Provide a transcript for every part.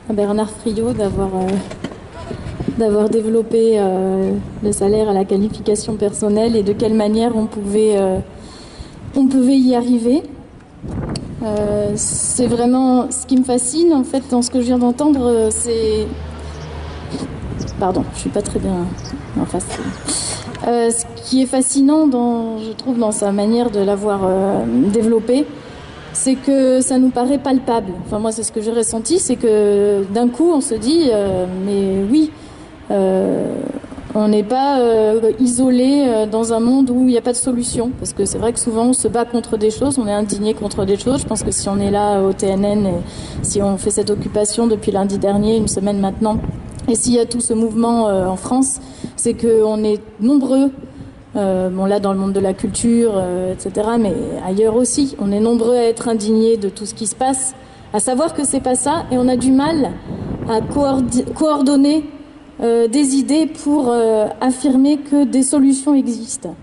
à Bernard Friot d'avoir développé le salaire à la qualification personnelle et de quelle manière on pouvait y arriver. C'est vraiment ce qui me fascine en fait dans ce que je viens d'entendre, c'est... Pardon, je suis pas très bien en face. Ce qui est fascinant, je trouve, dans sa manière de l'avoir développé, c'est que ça nous paraît palpable. Enfin, moi, c'est ce que j'ai ressenti, c'est que d'un coup, on se dit, mais oui, on n'est pas isolé dans un monde où il n'y a pas de solution. Parce que c'est vrai que souvent, on se bat contre des choses, on est indigné contre des choses. Je pense que si on est là au TNN, et si on fait cette occupation depuis lundi dernier, une semaine maintenant, et s'il y a tout ce mouvement en France, c'est qu'on est nombreux, bon là dans le monde de la culture, etc., mais ailleurs aussi, on est nombreux à être indignés de tout ce qui se passe, à savoir que c'est pas ça, et on a du mal à coordonner des idées pour affirmer que des solutions existent.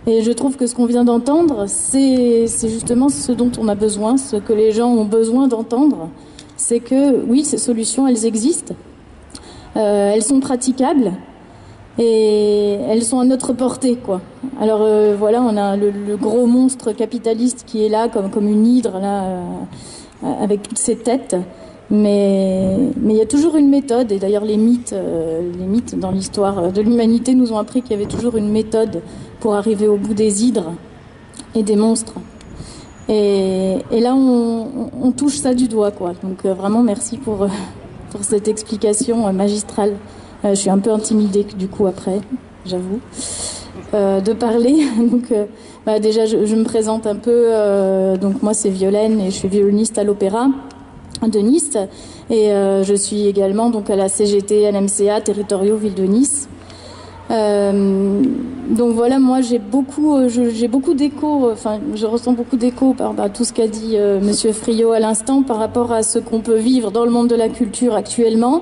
Et je trouve que ce qu'on vient d'entendre, c'est justement ce dont on a besoin, ce que les gens ont besoin d'entendre, c'est que oui, ces solutions, elles existent. Elles sont praticables et elles sont à notre portée, quoi. Alors voilà, on a le gros monstre capitaliste qui est là comme une hydre là, avec toutes ses têtes, mais il y a toujours une méthode. Et d'ailleurs les mythes dans l'histoire de l'humanité nous ont appris qu'il y avait toujours une méthode pour arriver au bout des hydres et des monstres. Et là on touche ça du doigt, quoi. Donc vraiment merci pour cette explication magistrale. Je suis un peu intimidée du coup après, j'avoue, de parler. Donc déjà je me présente un peu. Donc moi c'est Violaine et je suis violoniste à l'Opéra de Nice et je suis également donc à la CGT NMCA Territoriaux Ville de Nice. Donc voilà, moi j'ai beaucoup d'échos, enfin je ressens beaucoup d'échos par tout ce qu'a dit Monsieur Friot à l'instant par rapport à ce qu'on peut vivre dans le monde de la culture actuellement.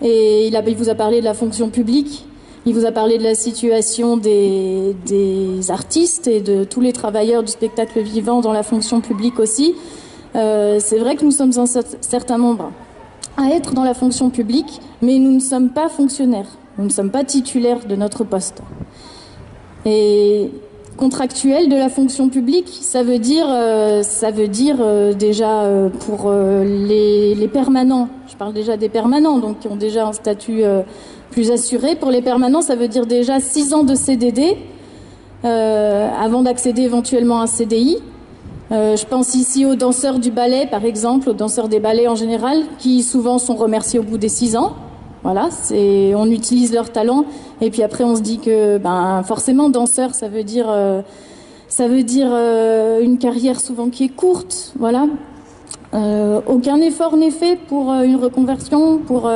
Et il vous a parlé de la fonction publique, il vous a parlé de la situation des artistes et de tous les travailleurs du spectacle vivant dans la fonction publique aussi. C'est vrai que nous sommes un certain nombre à être dans la fonction publique, mais nous ne sommes pas fonctionnaires. Nous ne sommes pas titulaires de notre poste. Et contractuel de la fonction publique, ça veut dire déjà pour les permanents. Je parle déjà des permanents, donc qui ont déjà un statut plus assuré. Pour les permanents, ça veut dire déjà 6 ans de CDD avant d'accéder éventuellement à un CDI. Je pense ici aux danseurs du ballet, par exemple, aux danseurs des ballets en général, qui souvent sont remerciés au bout des 6 ans. Voilà, on utilise leur talent et puis après on se dit que forcément danseur ça veut dire une carrière souvent qui est courte, voilà. Aucun effort n'est fait pour une reconversion, pour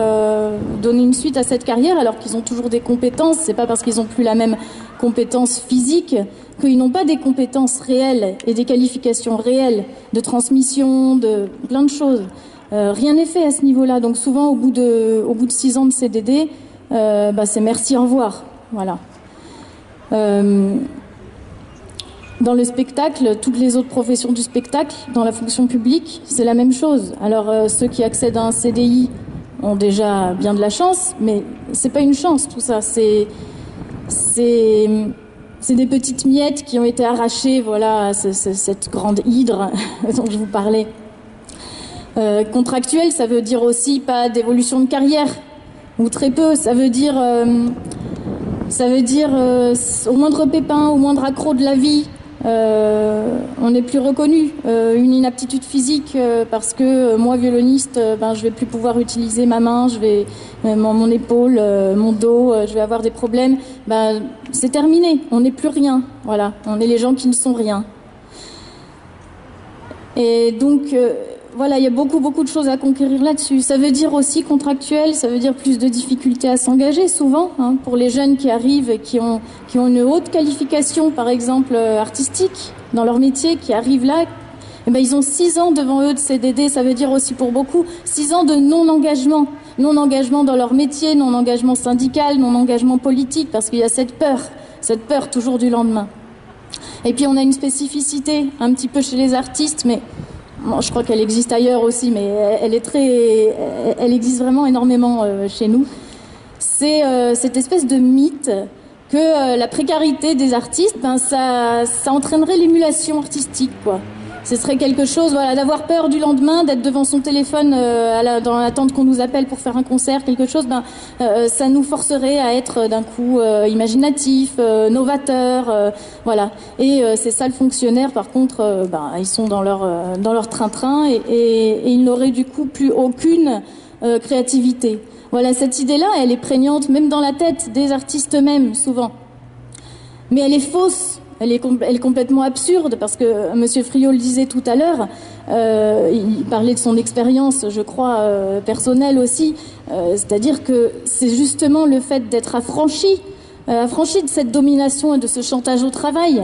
donner une suite à cette carrière alors qu'ils ont toujours des compétences. C'est pas parce qu'ils ont plus la même compétence physique qu'ils n'ont pas des compétences réelles et des qualifications réelles de transmission, de plein de choses. Rien n'est fait à ce niveau-là. Donc souvent, au bout de 6 ans de CDD, c'est merci, au revoir. Voilà. Dans le spectacle, toutes les autres professions du spectacle, dans la fonction publique, c'est la même chose. Alors ceux qui accèdent à un CDI ont déjà bien de la chance, mais c'est pas une chance tout ça. C'est des petites miettes qui ont été arrachées, voilà, cette grande hydre dont je vous parlais. Contractuel, ça veut dire aussi pas d'évolution de carrière, ou très peu. Ça veut dire au moindre pépin, au moindre accroc de la vie, on n'est plus reconnu. Une inaptitude physique parce que moi, violoniste, je vais plus pouvoir utiliser ma main, mon épaule, mon dos, je vais avoir des problèmes. C'est terminé, on n'est plus rien. Voilà, on est les gens qui ne sont rien. Et donc voilà, il y a beaucoup de choses à conquérir là-dessus. Ça veut dire aussi contractuel, ça veut dire plus de difficultés à s'engager souvent, pour les jeunes qui arrivent et qui ont une haute qualification, par exemple artistique, dans leur métier, qui arrivent là, ils ont 6 ans devant eux de CDD. Ça veut dire aussi pour beaucoup 6 ans de non-engagement dans leur métier, non-engagement syndical, non-engagement politique, parce qu'il y a cette peur toujours du lendemain. Et puis on a une spécificité un petit peu chez les artistes, mais je crois qu'elle existe ailleurs aussi, mais elle existe vraiment énormément chez nous. C'est cette espèce de mythe que la précarité des artistes, ça entraînerait l'émulation artistique, quoi. Ce serait quelque chose, voilà, d'avoir peur du lendemain, d'être devant son téléphone dans l'attente qu'on nous appelle pour faire un concert, quelque chose, ça nous forcerait à être d'un coup imaginatif, novateur, voilà. Et ces salles fonctionnaires, par contre, ils sont dans leur train-train et ils n'auraient du coup plus aucune créativité. Voilà, cette idée-là, elle est prégnante même dans la tête des artistes eux-mêmes, souvent. Mais elle est fausse. Elle est complètement absurde parce que Monsieur Friot le disait tout à l'heure, il parlait de son expérience, je crois, personnelle aussi, c'est-à-dire que c'est justement le fait d'être affranchi de cette domination et de ce chantage au travail.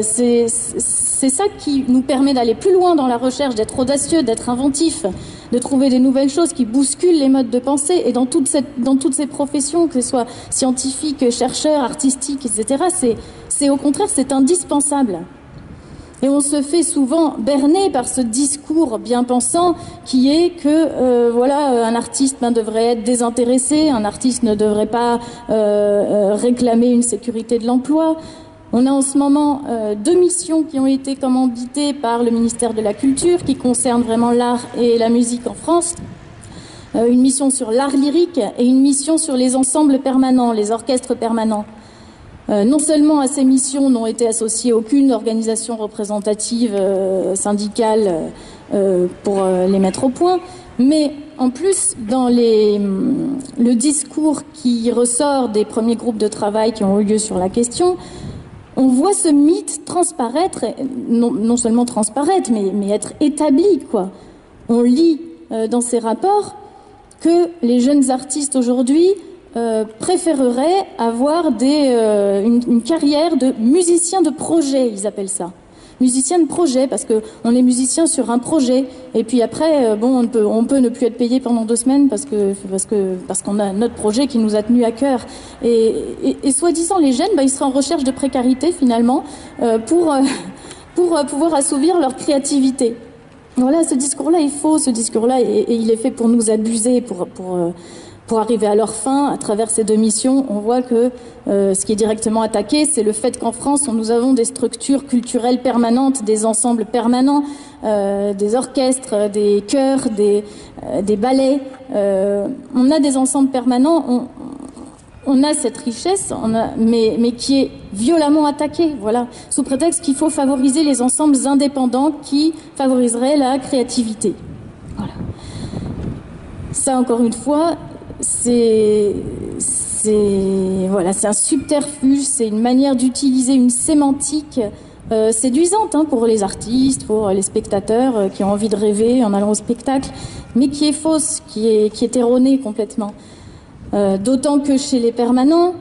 C'est ça qui nous permet d'aller plus loin dans la recherche, d'être audacieux, d'être inventif, de trouver des nouvelles choses qui bousculent les modes de pensée. Et dans toutes ces professions, que ce soit scientifiques, chercheurs, artistiques, etc., c'est au contraire, c'est indispensable. Et on se fait souvent berner par ce discours bien pensant qui est que un artiste devrait être désintéressé, un artiste ne devrait pas réclamer une sécurité de l'emploi. On a en ce moment 2 missions qui ont été commanditées par le ministère de la Culture qui concernent vraiment l'art et la musique en France. Une mission sur l'art lyrique et une mission sur les ensembles permanents, les orchestres permanents. Non seulement à ces missions n'ont été associées aucune organisation représentative syndicale pour les mettre au point, mais en plus, dans le discours qui ressort des premiers groupes de travail qui ont eu lieu sur la question, on voit ce mythe transparaître, non seulement transparaître, mais être établi, quoi. On lit dans ces rapports que les jeunes artistes aujourd'hui préféreraient avoir une carrière de musicien de projet, ils appellent ça. Musicien de projet, parce que on est musicien sur un projet, et puis après, on peut ne plus être payé pendant 2 semaines parce qu'on a notre projet qui nous a tenu à cœur. Et soi-disant, les jeunes, ils seraient en recherche de précarité finalement pour pouvoir assouvir leur créativité. Voilà, ce discours-là est faux, ce discours-là, et il est fait pour nous abuser, pour arriver à leur fin. À travers ces 2 missions, on voit que ce qui est directement attaqué, c'est le fait qu'en France, nous avons des structures culturelles permanentes, des ensembles permanents, des orchestres, des chœurs, des ballets. On a des ensembles permanents, on a cette richesse, mais qui est violemment attaquée, voilà, sous prétexte qu'il faut favoriser les ensembles indépendants qui favoriseraient la créativité. Voilà. Ça, encore une fois, c'est un subterfuge, c'est une manière d'utiliser une sémantique séduisante pour les artistes, pour les spectateurs qui ont envie de rêver en allant au spectacle, mais qui est fausse, qui est erronée complètement. D'autant que chez les permanents,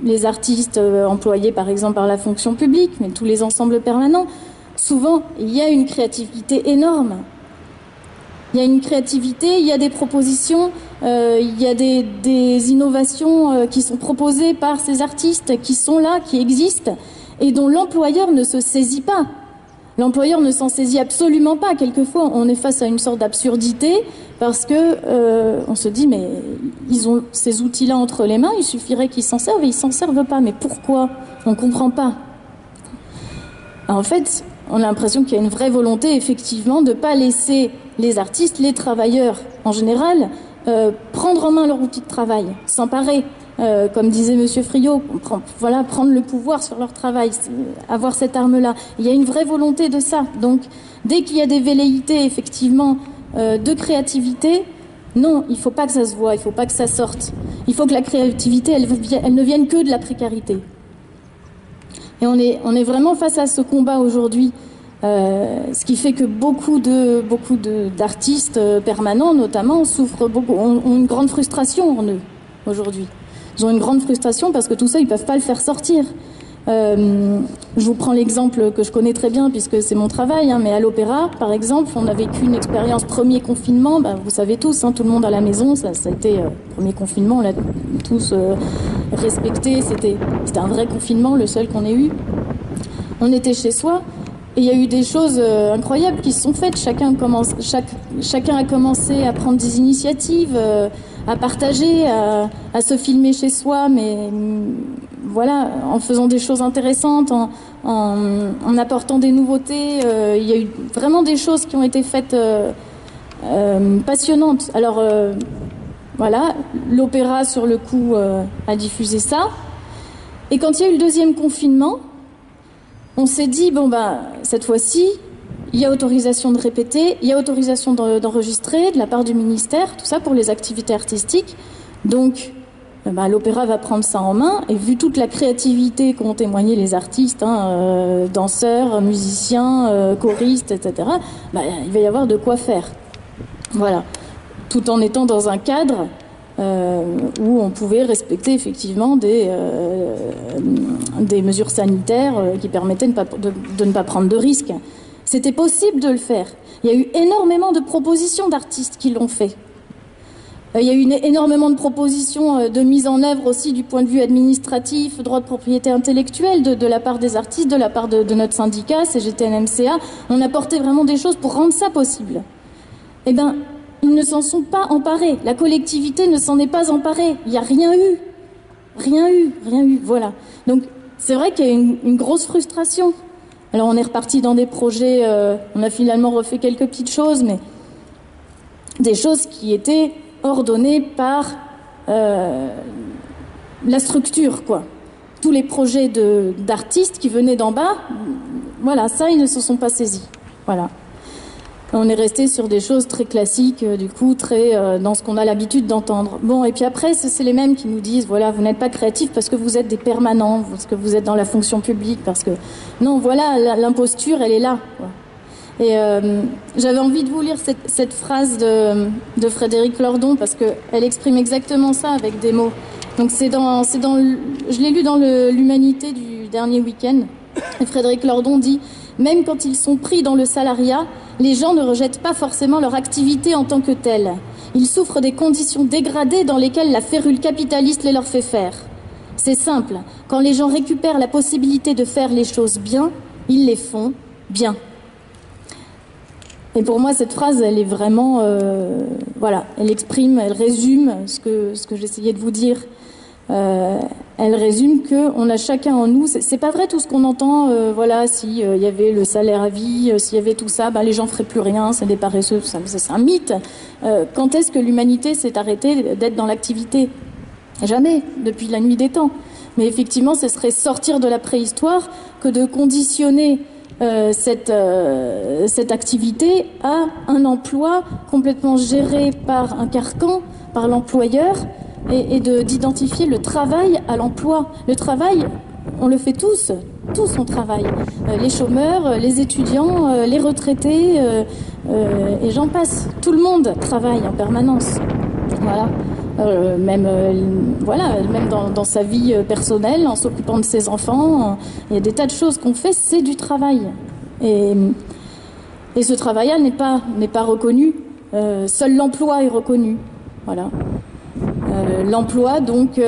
les artistes employés par exemple par la fonction publique, mais tous les ensembles permanents, souvent il y a une créativité énorme. Il y a une créativité, il y a des propositions, il y a des innovations qui sont proposées par ces artistes qui sont là, qui existent, et dont l'employeur ne se saisit pas. L'employeur ne s'en saisit absolument pas. Quelquefois, on est face à une sorte d'absurdité parce que on se dit mais ils ont ces outils-là entre les mains, il suffirait qu'ils s'en servent et ils s'en servent pas. Mais pourquoi? On comprend pas. Alors, en fait, on a l'impression qu'il y a une vraie volonté effectivement de pas laisser les artistes, les travailleurs en général, prendre en main leur outil de travail, s'emparer. Comme disait Monsieur Friot, prendre le pouvoir sur leur travail, avoir cette arme-là. Il y a une vraie volonté de ça. Donc, dès qu'il y a des velléités, effectivement, de créativité, non, il ne faut pas que ça se voie, il ne faut pas que ça sorte. Il faut que la créativité, elle ne vienne que de la précarité. Et on est vraiment face à ce combat aujourd'hui. Ce qui fait que beaucoup d'artistes permanents, notamment, ont une grande frustration en eux, aujourd'hui. Ils ont une grande frustration parce que tout ça, ils peuvent pas le faire sortir. Je vous prends l'exemple que je connais très bien puisque c'est mon travail, mais à l'opéra, par exemple, on a vécu une expérience premier confinement. Vous savez tous, tout le monde à la maison, ça a été premier confinement, on l'a tous respecté. C'était un vrai confinement, le seul qu'on ait eu. On était chez soi Et il y a eu des choses incroyables qui se sont faites. Chacun a commencé à prendre des initiatives, à partager, à se filmer chez soi, mais voilà, en faisant des choses intéressantes, en apportant des nouveautés. Il y a eu vraiment des choses qui ont été faites passionnantes. Alors voilà, l'opéra sur le coup a diffusé ça. Et quand il y a eu le deuxième confinement, on s'est dit, bon bah, cette fois-ci, il y a autorisation de répéter, il y a autorisation d'enregistrer de la part du ministère, tout ça pour les activités artistiques. Donc, l'opéra va prendre ça en main, et vu toute la créativité qu'ont témoigné les artistes, danseurs, musiciens, choristes, etc., il va y avoir de quoi faire. Voilà. Tout en étant dans un cadre où on pouvait respecter effectivement des mesures sanitaires qui permettaient de ne pas prendre de risques. C'était possible de le faire. Il y a eu énormément de propositions d'artistes qui l'ont fait. Il y a eu énormément de propositions de mise en œuvre aussi du point de vue administratif, droit de propriété intellectuelle de la part des artistes, de la part de notre syndicat, CGT-NMCA. On a porté vraiment des choses pour rendre ça possible. Eh bien, ils ne s'en sont pas emparés. La collectivité ne s'en est pas emparée. Il n'y a rien eu. Rien eu, voilà. Donc, c'est vrai qu'il y a une grosse frustration. Alors, on est reparti dans des projets, on a finalement refait quelques petites choses, mais des choses qui étaient ordonnées par la structure, quoi. Tous les projets d'artistes qui venaient d'en bas, voilà, ça, ils ne se sont pas saisis. Voilà. On est resté sur des choses très classiques, du coup, très dans ce qu'on a l'habitude d'entendre. Bon, et puis après, c'est les mêmes qui nous disent, voilà, vous n'êtes pas créatifs parce que vous êtes des permanents, parce que vous êtes dans la fonction publique, parce que... Non, voilà, l'imposture, elle est là, quoi. Et j'avais envie de vous lire cette phrase de Frédéric Lordon, parce qu'elle exprime exactement ça avec des mots. Donc je l'ai lu dans l'Humanité du dernier week-end, et Frédéric Lordon dit « Même quand ils sont pris dans le salariat, les gens ne rejettent pas forcément leur activité en tant que telle. Ils souffrent des conditions dégradées dans lesquelles la férule capitaliste les leur fait faire. C'est simple, quand les gens récupèrent la possibilité de faire les choses bien, ils les font bien. » Et pour moi, cette phrase, elle est vraiment... voilà, elle exprime, elle résume ce que j'essayais de vous dire. Elle résume qu'on a chacun en nous... C'est pas vrai tout ce qu'on entend, voilà, s'il y avait le salaire à vie, s'il y avait tout ça, les gens feraient plus rien, c'est des paresseux, c'est un mythe. Quand est-ce que l'humanité s'est arrêtée d'être dans l'activité? Jamais, depuis la nuit des temps. Mais effectivement, ce serait sortir de la préhistoire que de conditionner cette activité à un emploi complètement géré par un carcan, par l'employeur, et d'identifier le travail à l'emploi. Le travail, on le fait tous on travaille. Les chômeurs, les étudiants, les retraités, et j'en passe. Tout le monde travaille en permanence. Voilà. Même dans sa vie personnelle, en s'occupant de ses enfants, il y a des tas de choses qu'on fait, c'est du travail. Et ce travail-là n'est pas reconnu. Seul l'emploi est reconnu. Voilà. L'emploi, donc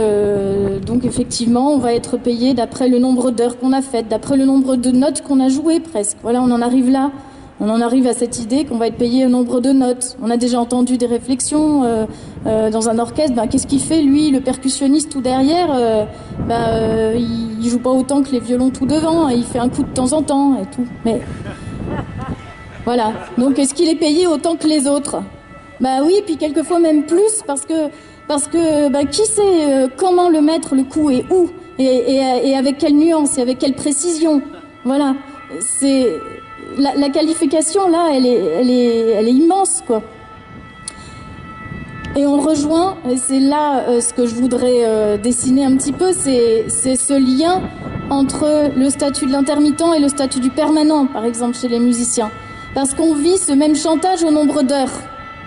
effectivement, on va être payé d'après le nombre d'heures qu'on a faites, d'après le nombre de notes qu'on a jouées presque. Voilà, on en arrive là. On en arrive à cette idée qu'on va être payé au nombre de notes. On a déjà entendu des réflexions dans un orchestre. Qu'est-ce qu'il fait, lui, le percussionniste tout derrière il joue pas autant que les violons tout devant. Il fait un coup de temps en temps et tout. Mais voilà. Donc, est-ce qu'il est payé autant que les autres? Oui, puis quelquefois même plus, parce que qui sait comment le mettre, le coup, et où, et avec quelle nuance, et avec quelle précision. Voilà. C'est... La qualification, là, elle est immense, quoi. Et on rejoint, et c'est là ce que je voudrais dessiner un petit peu, c'est ce lien entre le statut de l'intermittent et le statut du permanent, par exemple, chez les musiciens. Parce qu'on vit ce même chantage au nombre d'heures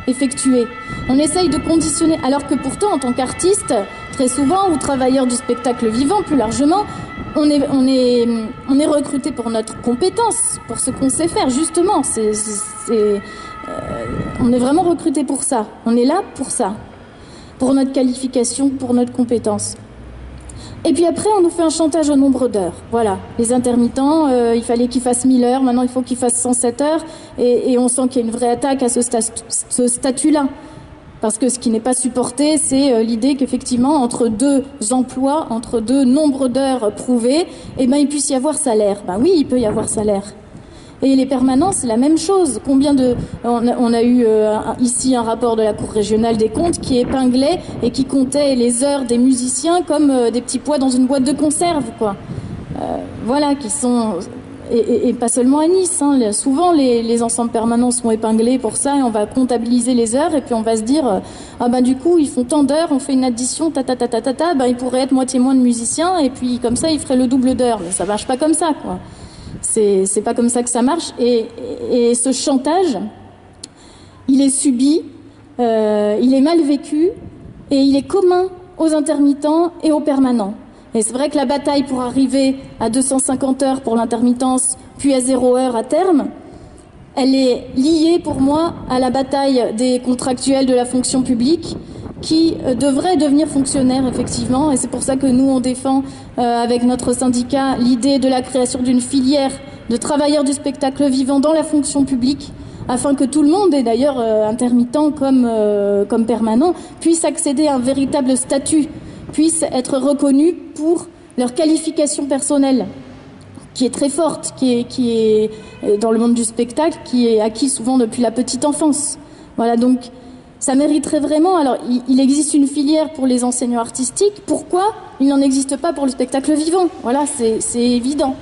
effectuées. On essaye de conditionner, alors que pourtant, en tant qu'artiste, très souvent, ou travailleur du spectacle vivant, plus largement, on est recruté pour notre compétence, pour ce qu'on sait faire, justement. On est vraiment recruté pour ça. On est là pour ça. Pour notre qualification, pour notre compétence. Et puis après, on nous fait un chantage au nombre d'heures. Voilà, les intermittents, il fallait qu'ils fassent 1000 heures, maintenant il faut qu'ils fassent 107 heures, et on sent qu'il y a une vraie attaque à ce statut-là. Parce que ce qui n'est pas supporté, c'est l'idée qu'effectivement, entre deux emplois, entre deux nombres d'heures prouvés, eh ben, il puisse y avoir salaire. Ben oui, il peut y avoir salaire. Et les permanents, c'est la même chose. On a eu ici un rapport de la Cour régionale des comptes qui épinglait et qui comptait les heures des musiciens comme des petits pois dans une boîte de conserve, quoi. Voilà, qui sont... Et pas seulement à Nice, hein. Souvent les ensembles permanents sont épinglés pour ça et on va comptabiliser les heures et puis on va se dire ah ben du coup ils font tant d'heures, on fait une addition, ben il pourrait être moitié moins de musiciens et puis comme ça ils feraient le double d'heures, mais ça marche pas comme ça, quoi. C'est pas comme ça que ça marche et ce chantage il est subi, il est mal vécu et il est commun aux intermittents et aux permanents. Et c'est vrai que la bataille pour arriver à 250 heures pour l'intermittence, puis à 0 heure à terme, elle est liée pour moi à la bataille des contractuels de la fonction publique qui devraient devenir fonctionnaires effectivement. Et c'est pour ça que nous, on défend avec notre syndicat l'idée de la création d'une filière de travailleurs du spectacle vivant dans la fonction publique, afin que tout le monde, et d'ailleurs intermittent comme permanent, puisse accéder à un véritable statut, puissent être reconnus pour leur qualification personnelle, qui est très forte, qui est dans le monde du spectacle, qui est acquis souvent depuis la petite enfance. Voilà, donc ça mériterait vraiment... Alors, il existe une filière pour les enseignants artistiques. Pourquoi il n'en existe pas pour le spectacle vivant? Voilà, c'est évident.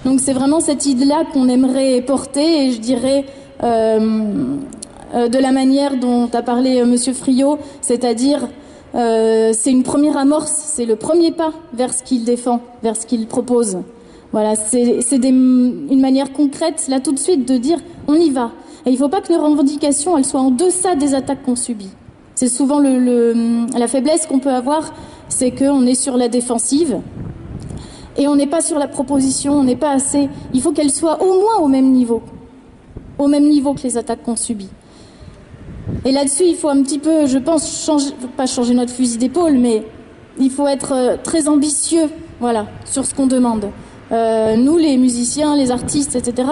Donc c'est vraiment cette idée-là qu'on aimerait porter, et je dirais... de la manière dont a parlé Monsieur Friot, c'est-à-dire c'est une première amorce, c'est le premier pas vers ce qu'il défend, vers ce qu'il propose. Voilà, c'est une manière concrète, là tout de suite, de dire on y va. Et il ne faut pas que nos revendications elles soient en deçà des attaques qu'on subit. C'est souvent la faiblesse qu'on peut avoir, c'est qu'on est sur la défensive et on n'est pas sur la proposition, on n'est pas assez. Il faut qu'elle soit au moins au même niveau que les attaques qu'on subit. Et là-dessus, il faut un petit peu, je pense, pas changer notre fusil d'épaule, mais il faut être très ambitieux, voilà, sur ce qu'on demande. Nous, les musiciens, les artistes, etc.,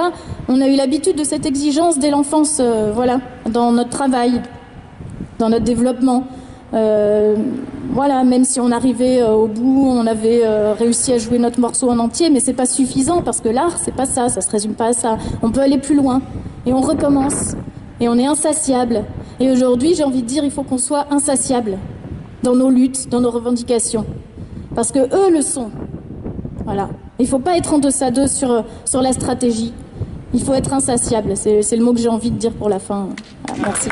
on a eu l'habitude de cette exigence dès l'enfance, voilà, dans notre travail, dans notre développement. Voilà, même si on arrivait au bout, on avait réussi à jouer notre morceau en entier, mais c'est pas suffisant parce que l'art, c'est pas ça, ça se résume pas à ça. On peut aller plus loin et on recommence et on est insatiable. Et aujourd'hui, j'ai envie de dire, il faut qu'on soit insatiable dans nos luttes, dans nos revendications, parce que eux le sont. Voilà. Il faut pas être en deçà d'eux sur la stratégie. Il faut être insatiable. C'est le mot que j'ai envie de dire pour la fin. Voilà, merci.